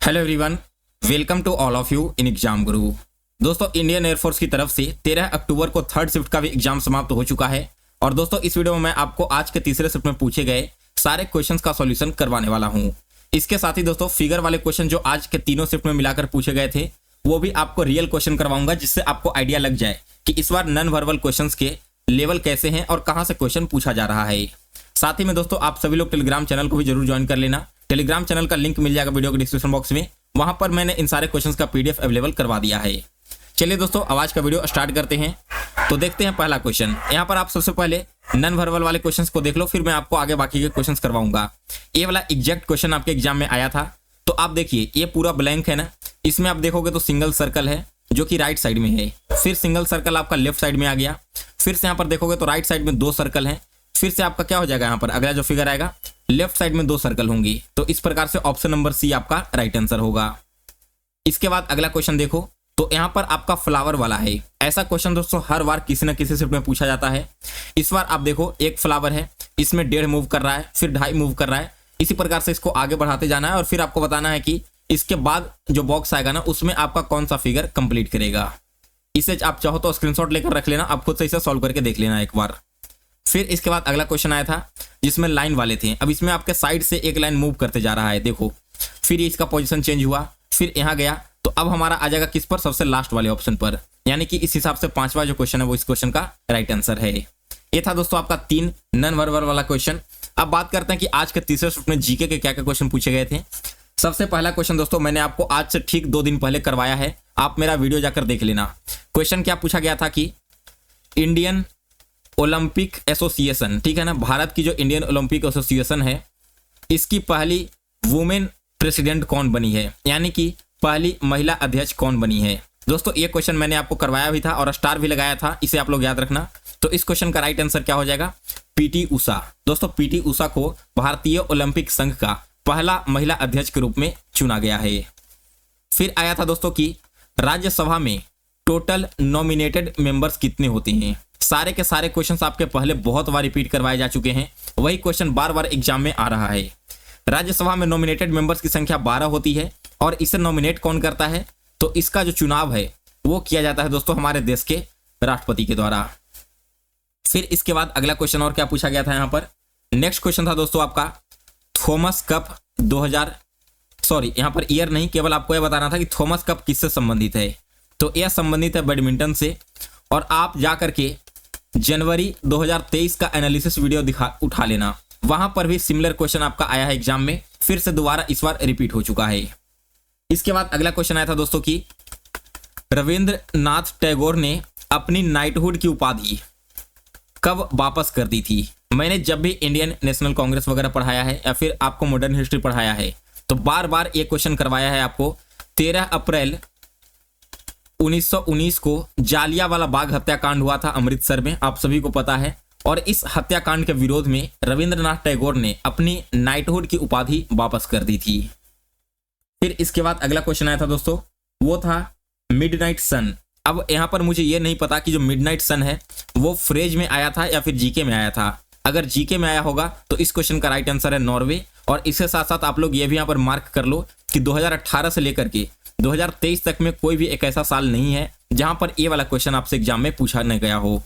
Hello everyone, welcome to all of you in exam Guru. दोस्तों, Indian air force की तरफ से 13 अक्टूबर को थर्ड शिफ्ट का भी एग्जाम समाप्त हो चुका है। और दोस्तों, इस वीडियो में मैं आपको आज के तीसरे शिफ्ट में पूछे गए सारे क्वेश्चंस का सॉल्यूशन करवाने वाला हूं। इसके साथ ही दोस्तों, फिगर वाले क्वेश्चन जो आज के तीनों शिफ्ट में मिलाकर पूछे गए थे वो भी आपको रियल क्वेश्चन करवाऊंगा, जिससे आपको आइडिया लग जाए कि इस बार नॉन वर्बल क्वेश्चंस के लेवल कैसे हैं और कहां से क्वेश्चन पूछा जा रहा है। साथ ही में दोस्तों, आप सभी लोग टेलीग्राम चैनल को भी जरूर ज्वाइन कर लेना। टेलीग्राम चैनल का लिंक मिल जाएगा वीडियो के डिस्क्रिप्शन बॉक्स में। वहां पर मैंने इन सारे क्वेश्चंस का पीडीएफ अवेलेबल करवा दिया है। चलिए दोस्तों, आज का वीडियो स्टार्ट करते हैं। तो देखते हैं पहला क्वेश्चन। यहाँ पर आप सबसे पहले नॉन वर्बल वाले क्वेश्चंस को देख लो, फिर मैं आपको आगे बाकी के क्वेश्चंस करवाऊंगा। ये वाला एग्जैक्ट क्वेश्चन आपके एग्जाम में आया था। तो आप देखिए, ये पूरा ब्लैंक है ना। इसमें आप देखोगे तो सिंगल सर्कल है जो कि राइट साइड में है, फिर सिंगल सर्कल आपका लेफ्ट साइड में आ गया, फिर से यहाँ पर देखोगे तो राइट साइड में 2 सर्कल हैं, फिर से आपका क्या हो जाएगा, यहाँ पर अगला जो फिगर आएगा लेफ्ट साइड में 2 सर्कल होंगी। तो इस प्रकार से ऑप्शन नंबर सी आपका राइट आंसर होगा। इसके बाद अगला क्वेश्चन देखो, तो यहाँ पर आपका फ्लावर वाला है। ऐसा क्वेश्चन दोस्तों हर बार किसी न किसी शिफ्ट में पूछा जाता है। इस बार आप देखो, एक फ्लावर है, इसमें 1.5 मूव कर रहा है, फिर 2.5 मूव कर रहा है। इसी प्रकार से इसको आगे बढ़ाते जाना है और फिर आपको बताना है कि इसके बाद जो बॉक्स आएगा ना, उसमें आपका कौन सा फिगर कंप्लीट करेगा। इसे आप चाहो तो स्क्रीनशॉट लेकर रख लेना, आप खुद से इसे सॉल्व करके देख लेना एक बार। फिर इसके बाद अगला क्वेश्चन आया था जिसमें लाइन वाले थे। अब इसमें आपके साइड से एक लाइन मूव करते जा रहा है, देखो, फिर इसका पोजीशन चेंज हुआ, फिर यहाँ गया, तो अब हमारा आ जाएगा किस पर, सबसे लास्ट वाले ऑप्शन पर। यानी कि इस हिसाब से 5वां जो क्वेश्चन है वो इस क्वेश्चन का राइट आंसर है। ये था दोस्तों आपका 3 नॉन वर्बल वाला क्वेश्चन। अब बात करते हैं कि आज के तीसरे शिफ्ट में जीके के क्या क्या क्वेश्चन पूछे गए थे। सबसे पहला क्वेश्चन दोस्तों मैंने आपको आज से ठीक 2 दिन पहले करवाया है, आप मेरा वीडियो जाकर देख लेना। क्वेश्चन क्या पूछा गया था कि इंडियन ओलंपिक एसोसिएशन, ठीक है ना, भारत की जो इंडियन ओलंपिक एसोसिएशन है, इसकी पहली वुमेन प्रेसिडेंट कौन बनी है, यानी कि पहली महिला अध्यक्ष कौन बनी है। दोस्तों, ये क्वेश्चन मैंने आपको करवाया भी था और स्टार भी लगाया था, इसे आप लोग याद रखना। तो इस क्वेश्चन का राइट आंसर क्या हो जाएगा, पीटी उषा। दोस्तों, पीटी उषा को भारतीय ओलंपिक संघ का पहला महिला अध्यक्ष के रूप में चुना गया है। फिर आया था दोस्तों कि राज्यसभा में टोटल नॉमिनेटेड मेंबर्स कितने होते हैं। सारे के सारे क्वेश्चंस आपके पहले बहुत बार रिपीट करवाए जा चुके हैं, वही क्वेश्चन बार बार एग्जाम में आ रहा है। राज्यसभा में नॉमिनेटेड मेंबर्स की संख्या 12 होती है और इसे नॉमिनेट कौन करता है, तो इसका जो चुनाव है वो किया जाता है दोस्तों हमारे देश के राष्ट्रपति के द्वारा। फिर इसके बाद अगला क्वेश्चन और क्या पूछा गया था यहाँ पर, नेक्स्ट क्वेश्चन था दोस्तों आपका थॉमस कप 2000, सॉरी यहाँ पर ईयर नहीं, केवल आपको यह बताना था कि थॉमस कप किससे संबंधित है। तो यह संबंधित है बैडमिंटन से। और आप जा करके जनवरी 2023 का एनालिसिस वीडियो उठा लेना, वहां पर भी सिमिलर क्वेश्चन आपका आया है एग्जाम में, फिर से दोबारा इस बार रिपीट हो चुका है। इसके बाद अगला क्वेश्चन आया था दोस्तों कि रविंद्रनाथ टैगोर ने अपनी नाइटहुड की उपाधि कब वापस कर दी थी। मैंने जब भी इंडियन नेशनल कांग्रेस वगैरह पढ़ाया है या फिर आपको मॉडर्न हिस्ट्री पढ़ाया है, तो बार बार ये क्वेश्चन करवाया है आपको। 13 अप्रैल 1919 को जालियांवाला बाग हत्याकांड हुआ था अमृतसर में, आप सभी को पता है। और इस हत्याकांड के विरोध में रविंद्रनाथ टैगोर ने अपनी नाइटहुड की उपाधि वापस कर दी थी। फिर इसके बाद अगला क्वेश्चन आया था दोस्तों, वो था मिडनाइट सन। अब यहाँ पर मुझे ये नहीं पता कि जो मिडनाइट सन है वो फ्रेज में आया था या फिर जीके में आया था। अगर जीके में आया होगा तो इस क्वेश्चन का राइट आंसर है नॉर्वे। और इसके साथ साथ आप लोग ये भी यहाँ पर मार्क कर लो कि 2018 से लेकर के 2023 तक में कोई भी एक ऐसा साल नहीं है जहां पर ये वाला क्वेश्चन आपसे एग्जाम में पूछा नहीं गया हो।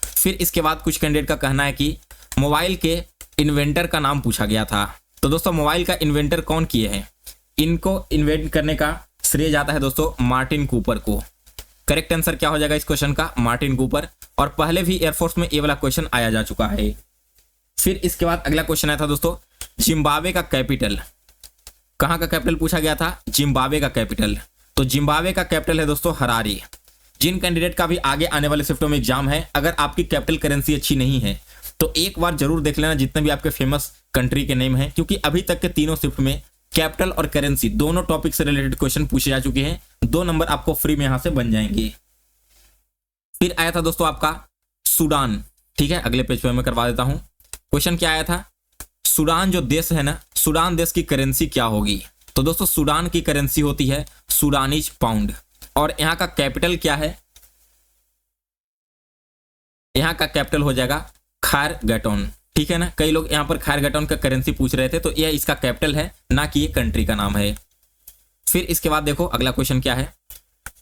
फिर इसके बाद कुछ कैंडिडेट का कहना है कि मोबाइल के इन्वेंटर का नाम पूछा गया था। तो दोस्तों, मोबाइल का इन्वेंटर कौन किए हैं, इनको इन्वेंट करने का श्रेय जाता है दोस्तों मार्टिन कूपर को। करेक्ट आंसर क्या हो जाएगा इस क्वेश्चन का, मार्टिन कूपर। और पहले भी एयरफोर्स में ये वाला क्वेश्चन आया जा चुका है। फिर इसके बाद अगला क्वेश्चन आया था दोस्तों, जिम्बाब्वे का कैपिटल, कहां का कैपिटल पूछा गया था, जिम्बाब्वे का कैपिटल। तो जिम्बाब्वे का कैपिटल है दोस्तों हरारे। जिन कैंडिडेट का भी आगे आने वाले शिफ्टों में एग्जाम है, अगर आपकी कैपिटल करेंसी अच्छी नहीं है तो एक बार जरूर देख लेना जितने भी आपके फेमस कंट्री के नेम हैं, क्योंकि अभी तक के तीनों शिफ्ट में कैपिटल और करेंसी दोनों टॉपिक से रिलेटेड क्वेश्चन पूछे जा चुके हैं। 2 नंबर आपको फ्री में यहां से बन जाएंगे। फिर आया था दोस्तों आपका सूडान, ठीक है, अगले पेज पे मैं करवा देता हूं। क्वेश्चन क्या आया था, सूडान जो देश है ना, सूडान देश की करेंसी क्या होगी। तो दोस्तों, सूडान की करेंसी होती है सूडानीज पाउंड। और यहाँ का कैपिटल क्या है, यहाँ का कैपिटल हो जाएगा खैरगटन, ठीक है ना। कई लोग यहाँ पर खैरगटन का करेंसी पूछ रहे थे, तो यह इसका कैपिटल है, ना कि ये कंट्री का नाम है। फिर इसके बाद देखो अगला क्वेश्चन क्या है।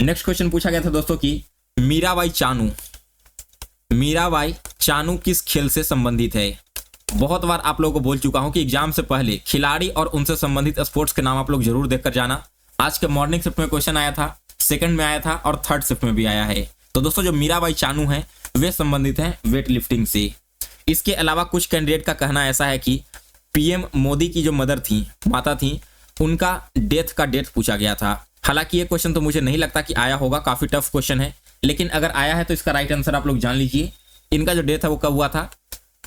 नेक्स्ट क्वेश्चन पूछा गया था दोस्तों कि मीराबाई चानू किस खेल से संबंधित है। बहुत बार आप लोगों को बोल चुका हूं कि एग्जाम से पहले खिलाड़ी और उनसे संबंधित स्पोर्ट्स के नाम आप लोग जरूर देखकर जाना। आज के मॉर्निंग शिफ्ट में क्वेश्चन आया था, सेकंड में आया था और थर्ड शिफ्ट में भी आया है। तो दोस्तों जो मीराबाई चानू हैं वे संबंधित हैं वेट लिफ्टिंग से। इसके अलावा कुछ कैंडिडेट का कहना ऐसा है कि पीएम मोदी की जो मदर थी, माता थी, उनका डेथ पूछा गया था। हालांकि ये क्वेश्चन तो मुझे नहीं लगता कि आया होगा, काफी टफ क्वेश्चन है, लेकिन अगर आया है तो इसका राइट आंसर आप लोग जान लीजिए। इनका जो डेथ है वो कब हुआ था,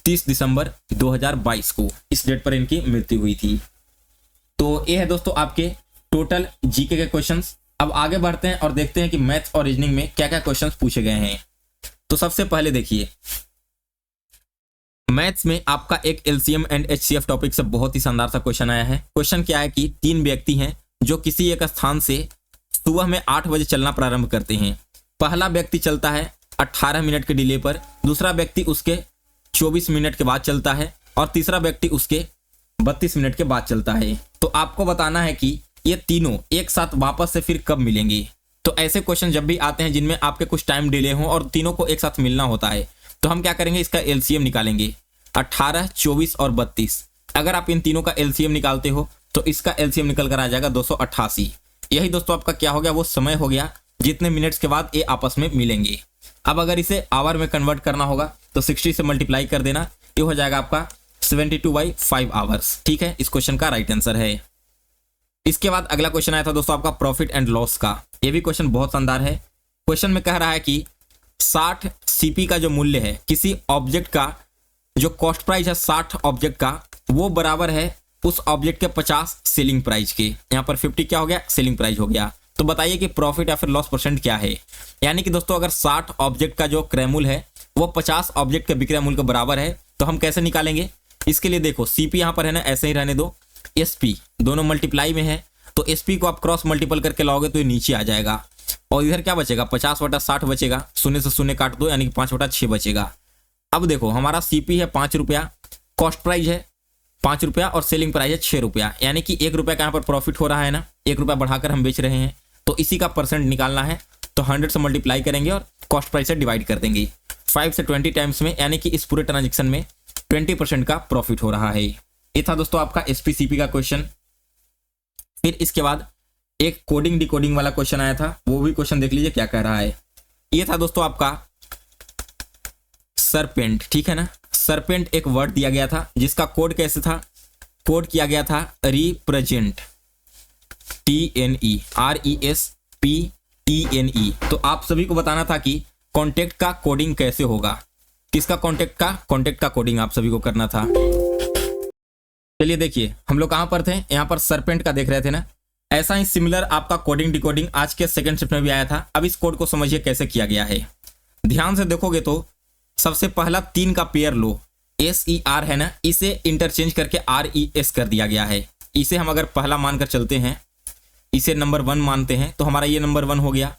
30 दिसंबर 2022 को, इस डेट पर इनकी मृत्यु हुई थी। तो ये है दोस्तों आपके टोटल जीके के क्वेश्चंस। अब आगे बढ़ते हैं और देखते हैं कि मैथ्स और रीजनिंग में क्या क्या क्वेश्चंस पूछे गए हैं। तो सबसे पहले देखिए, मैथ्स में आपका एक एलसीएम एंड एचसीएफ टॉपिक से बहुत ही शानदार सा क्वेश्चन आया है। क्वेश्चन क्या है कि 3 व्यक्ति हैं जो किसी एक स्थान से सुबह में 8 बजे चलना प्रारंभ करते हैं। पहला व्यक्ति चलता है 18 मिनट के डिले पर, दूसरा व्यक्ति उसके 24 मिनट के बाद चलता है और तीसरा व्यक्ति उसके 32 मिनट के बाद चलता है। तो आपको बताना है कि ये तीनों एक साथ वापस से फिर कब मिलेंगे। तो ऐसे क्वेश्चन जब भी आते हैं जिनमें आपके कुछ टाइम डिले हो और तीनों को एक साथ मिलना होता है, तो हम क्या करेंगे, इसका एलसीएम निकालेंगे। 18, 24 और 32। अगर आप इन तीनों का एलसीएम निकालते हो तो इसका एलसीएम निकल कर आ जाएगा 288। यही दोस्तों आपका क्या हो गया, वो समय हो गया जितने मिनट्स के बाद ये आपस में मिलेंगे। अब अगर इसे आवर में कन्वर्ट करना होगा तो 60 से मल्टीप्लाई कर देना, ये हो जाएगा आपका 72/5 आवर्स। ठीक है, इस क्वेश्चन का राइट आंसर है। इसके बाद अगला क्वेश्चन आया था दोस्तों आपका प्रॉफिट एंड लॉस का। ये भी क्वेश्चन बहुत शानदार है। क्वेश्चन में कह रहा है कि 60 सीपी का जो मूल्य है किसी ऑब्जेक्ट का, जो कॉस्ट प्राइस है 60 ऑब्जेक्ट का, वो बराबर है उस ऑब्जेक्ट के 50 सेलिंग प्राइस के। यहाँ पर 50 क्या हो गया, सेलिंग प्राइस हो गया। तो बताइए कि प्रॉफिट या फिर लॉस परसेंट क्या है। यानी कि दोस्तों अगर 60 ऑब्जेक्ट का जो क्रय मूल्य है वो 50 ऑब्जेक्ट के विक्रय मूल्य के बराबर है, तो हम कैसे निकालेंगे। इसके लिए देखो सीपी यहाँ पर है ना, ऐसे ही रहने दो, एसपी दोनों मल्टीप्लाई में है, तो एसपी को आप क्रॉस मल्टीपल करके लाओगे तो ये नीचे आ जाएगा और इधर क्या बचेगा, 50/60 बचेगा, 0 से 0 काट दो यानी कि 5/6 बचेगा। अब देखो हमारा सीपी है 5 रुपया, कॉस्ट प्राइस है 5 रुपया और सेलिंग प्राइस है 6 रुपया, यानी कि 1 रुपया का यहाँ पर प्रॉफिट हो रहा है ना, 1 रुपया बढ़ाकर हम बेच रहे हैं, तो इसी का परसेंट निकालना है। तो 100 से मल्टीप्लाई करेंगे और कॉस्ट प्राइस से डिवाइड कर देंगे 5 से 20 टाइम्स में, यानी कि इस पूरे ट्रांजेक्शन में 20% का प्रॉफिट हो रहा है। ये था दोस्तों आपका एसपीसीपी का क्वेश्चन। फिर इसके बाद एक कोडिंग डिकोडिंग वाला क्वेश्चन आया था, वो भी क्वेश्चन देख लीजिए क्या कह रहा है। ये था दोस्तों आपका सरपेंट, ठीक है ना। सरपेंट एक वर्ड दिया गया था जिसका कोड कैसे था, कोड किया गया था रिप्रेजेंट, TNE। तो आप सभी को बताना था कि कॉन्टेक्ट का कोडिंग कैसे होगा। किसका कॉन्टेक्ट का कोडिंग आप सभी को करना था। चलिए देखिए हम लोग कहां पर थे, यहां पर सरपेंट का देख रहे थे ना। ऐसा ही सिमिलर आपका कोडिंग डिकोडिंग आज के सेकंड शिफ्ट में भी आया था। अब इस कोड को समझिए कैसे किया गया है। ध्यान से देखोगे तो सबसे पहला 3 का पेयर लो, SER है ना, इसे इंटरचेंज करके RES कर दिया गया है। इसे हम अगर पहला मानकर चलते हैं, इसे नंबर 1 मानते हैं, तो हमारा ये नंबर 1 हो गया।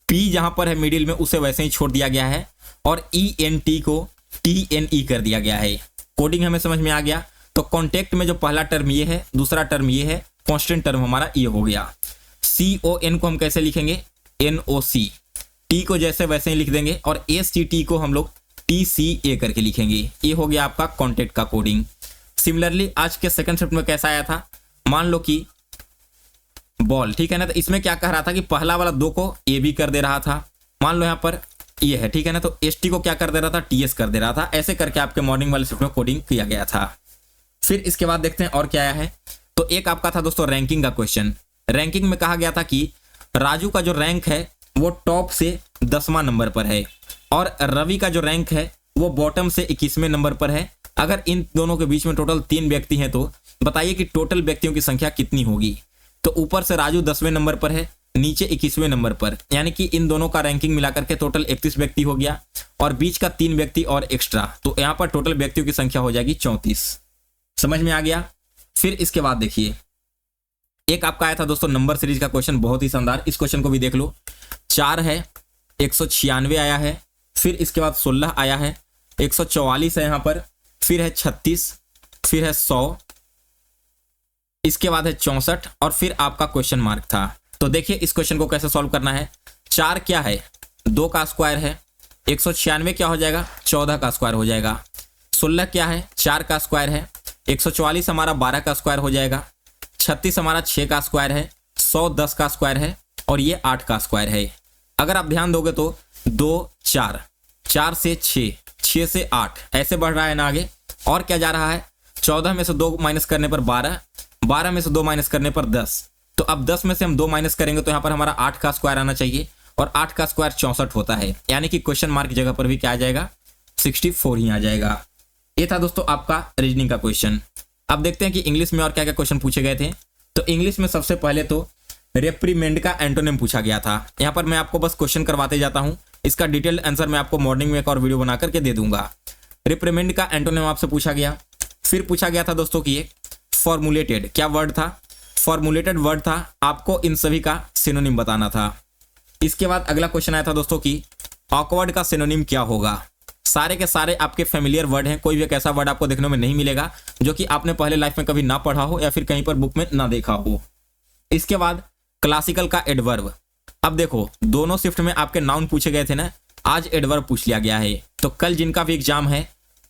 P जहां पर है मिडिल में उसे वैसे ही छोड़ दिया गया है और ENT को TNE कर दिया गया है। कोडिंग हमें समझ में आ गया। तो कॉन्टेक्ट में जो पहला टर्म ये है, दूसरा टर्म ये है, कांस्टेंट टर्म हमारा ये हो गया। CON को हम कैसे लिखेंगे, NOC, T को जैसे वैसे ही लिख देंगे और STT को हम लोग TCA करके लिखेंगे। ये हो गया आपका कॉन्टेक्ट का कोडिंग। सिमिलरली आज के सेकंड शिफ्ट में कैसा आया था, मान लो कि बॉल, ठीक है ना, तो इसमें क्या कह रहा था कि पहला वाला 2 को A भी कर दे रहा था। मान लो यहाँ पर ये है, ठीक है ना, तो ST को क्या कर दे रहा था, TS कर दे रहा था। ऐसे करके आपके मॉर्निंग वाले शिफ्ट में कोडिंग किया गया था। फिर इसके बाद देखते हैं और क्या आया है। तो एक आपका था दोस्तों रैंकिंग का क्वेश्चन। रैंकिंग में कहा गया था कि राजू का जो रैंक है वो टॉप से 10वां नंबर पर है और रवि का जो रैंक है वो बॉटम से 21वें नंबर पर है। अगर इन दोनों के बीच में टोटल 3 व्यक्ति हैं तो बताइए कि टोटल व्यक्तियों की संख्या कितनी होगी। तो ऊपर से राजू 10वें नंबर पर है, नीचे 21वें नंबर पर, यानी कि इन दोनों का रैंकिंग मिलाकर के टोटल 31 व्यक्ति हो गया और बीच का 3 व्यक्ति और एक्स्ट्रा, तो यहाँ पर टोटल व्यक्तियों की संख्या हो जाएगी 34। समझ में आ गया। फिर इसके बाद देखिए एक आपका आया था दोस्तों नंबर सीरीज का क्वेश्चन, बहुत ही शानदार। इस क्वेश्चन को भी देख लो। 4 है, 196 आया है, फिर इसके बाद 16 आया है, 144 है यहाँ पर, फिर है 36, फिर है 100, इसके बाद है 64 और फिर आपका क्वेश्चन मार्क था। तो देखिए इस क्वेश्चन को कैसे सॉल्व करना है। 4 क्या है, 2 का स्क्वायर है। 196 क्या हो जाएगा, 14 का स्क्वायर हो जाएगा। 16 क्या है, 4 का स्क्वायर है। 144 हमारा 12 का स्क्वायर हो जाएगा। 36 हमारा 6 का स्क्वायर है। 100 10 का स्क्वायर है और ये 8 का स्क्वायर है। अगर आप ध्यान दोगे तो 2 4, 4 से 6, 6 से 8 ऐसे बढ़ रहा है ना आगे। और क्या जा रहा है, 14 में से 2 माइनस करने पर 12, 12 में से 2 माइनस करने पर 10। तो अब 10 में से हम 2 माइनस करेंगे तो यहाँ पर हमारा 8 का स्क्वायर आना चाहिए और 8 का स्क्वायर 64 होता है, यानी कि क्वेश्चन मार्क की जगह पर भी क्या आ जाएगा, 64 ही आ जाएगा। ये था दोस्तों आपका रीजनिंग का क्वेश्चन। अब देखते हैं कि इंग्लिश में और क्या क्या क्वेश्चन पूछे गए थे। तो इंग्लिश में सबसे पहले तो रेप्रीमेंड का एंटोनिम पूछा गया था। यहाँ पर मैं आपको बस क्वेश्चन करवाते जाता हूँ, इसका डिटेल्ड आंसर मैं आपको मॉर्निंग में एक और वीडियो बना करके दे दूंगा। रिप्रीमेंड का एंटोनिम आपसे पूछा गया। फिर पूछा गया था दोस्तों कि फॉर्मुलेटेड क्या वर्ड था, फॉर्मुलेटेड वर्ड था, आपको इन सभी का सिनोनिम बताना था। इसके बाद अगला क्वेश्चन आया था दोस्तों कि ऑकवर्ड का सिनोनिम क्या होगा। सारे के सारे आपके फेमिलियर वर्ड हैं, कोई भी एक ऐसा वर्ड आपको देखने में नहीं मिलेगा जो कि आपने पहले लाइफ में कभी ना पढ़ा हो या फिर कहीं पर बुक में ना देखा हो। इसके बाद क्लासिकल का एडवर्ब। अब देखो दोनों शिफ्ट में आपके नाउन पूछे गए थे ना, आज एडवर्ब पूछ लिया गया है। तो कल जिनका भी एग्जाम है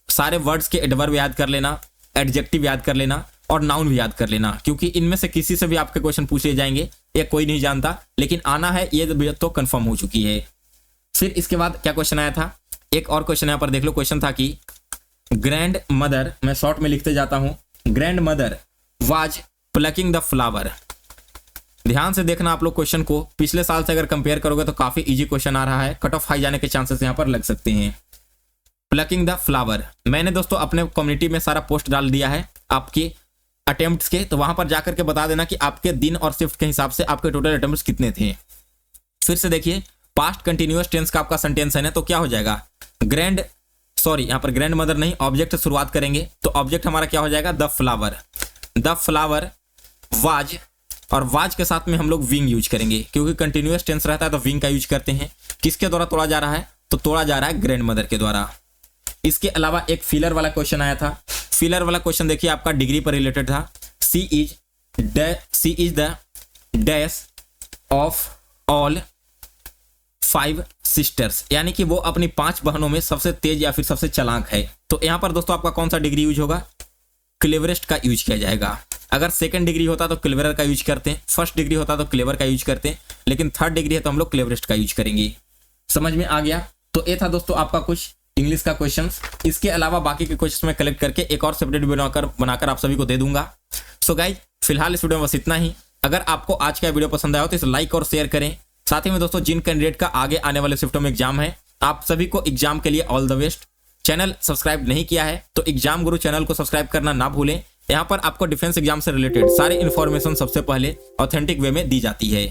सारे वर्ड्स के एडवर्ब याद कर लेना, एडजेक्टिव याद कर लेना और नाउन भी याद कर लेना, क्योंकि इनमें से किसी से भी आपके क्वेश्चन पूछे जाएंगे, ये कोई नहीं जानता, लेकिन आना है ये तो कंफर्म हो चुकी है। फिर इसके बाद क्या क्वेश्चन आया था, एक और क्वेश्चन यहाँ पर देख लो। क्वेश्चन था कि ग्रैंड मदर, मैं शॉर्ट में लिखते जाता हूं, grand mother was plucking the flower. ध्यान से देखना आप लोग क्वेश्चन को, पिछले साल से अगर कंपेयर करोगे तो काफी इजी क्वेश्चन आ रहा है, कट ऑफ हाई जाने के चांसेस यहाँ पर लग सकते हैं। प्लकिंग द फ्लावर, मैंने दोस्तों अपने कम्युनिटी में सारा पोस्ट डाल दिया है आपके अटेम्प्ट्स के, तो वहां पर जाकर के बता देना कि आपके दिन और शिफ्ट के हिसाब से आपके टोटल अटेम्प्ट्स कितने थे। फिर से देखिए पास्ट कंटिन्यूअस टेंस का आपका सेंटेंस है ना, तो क्या हो जाएगा, यहाँ पर ग्रैंड मदर नहीं, ऑब्जेक्ट से शुरुआत करेंगे तो ऑब्जेक्ट हमारा क्या हो जाएगा, the flower. The flower was, और वाज के साथ में हम लोग विंग यूज करेंगे, क्योंकि कंटिन्यूअस टेंस रहता है तो विंग का यूज करते हैं। किसके द्वारा तोड़ा जा रहा है, तो तोड़ा जा रहा है ग्रैंड मदर के द्वारा। इसके अलावा एक फिलर वाला क्वेश्चन आया था। फिलर वाला क्वेश्चन देखिए आपका डिग्री पर रिलेटेड था। She is the dash of all 5 sisters, यानी कि वो अपनी 5 बहनों में सबसे तेज या फिर सबसे चालाक है। तो यहां पर दोस्तों आपका कौन सा डिग्री यूज होगा, क्लेवरेस्ट का यूज किया जाएगा। अगर सेकंड डिग्री होता तो क्लेवरर का यूज करते हैं, फर्स्ट डिग्री होता तो क्लेवर का यूज करते हैं, लेकिन थर्ड डिग्री है तो हम लोग क्लेवरेस्ट का यूज करेंगे। समझ में आ गया। तो ये था दोस्तों आपका कुछ इंग्लिश का क्वेश्चंस। इसके अलावा बाकी के क्वेश्चंस में कलेक्ट करके एक और सेपरेट वीडियो बनाकर आप सभी को दे दूंगा। सो गाइज फिलहाल इस वीडियो में बस इतना ही। अगर आपको आज का वीडियो पसंद आया हो तो इसे लाइक और शेयर करें। साथ ही में दोस्तों जिन कैंडिडेट का आगे आने वाले शिफ्टों में एग्जाम है, आप सभी को एग्जाम के लिए all the best. Channel subscribe नहीं किया है तो एग्जाम गुरु चैनल को सब्सक्राइब करना ना भूलें। यहाँ पर आपको डिफेंस एग्जाम से रिलेटेड सारी इन्फॉर्मेशन सबसे पहले ऑथेंटिक वे में दी जाती है।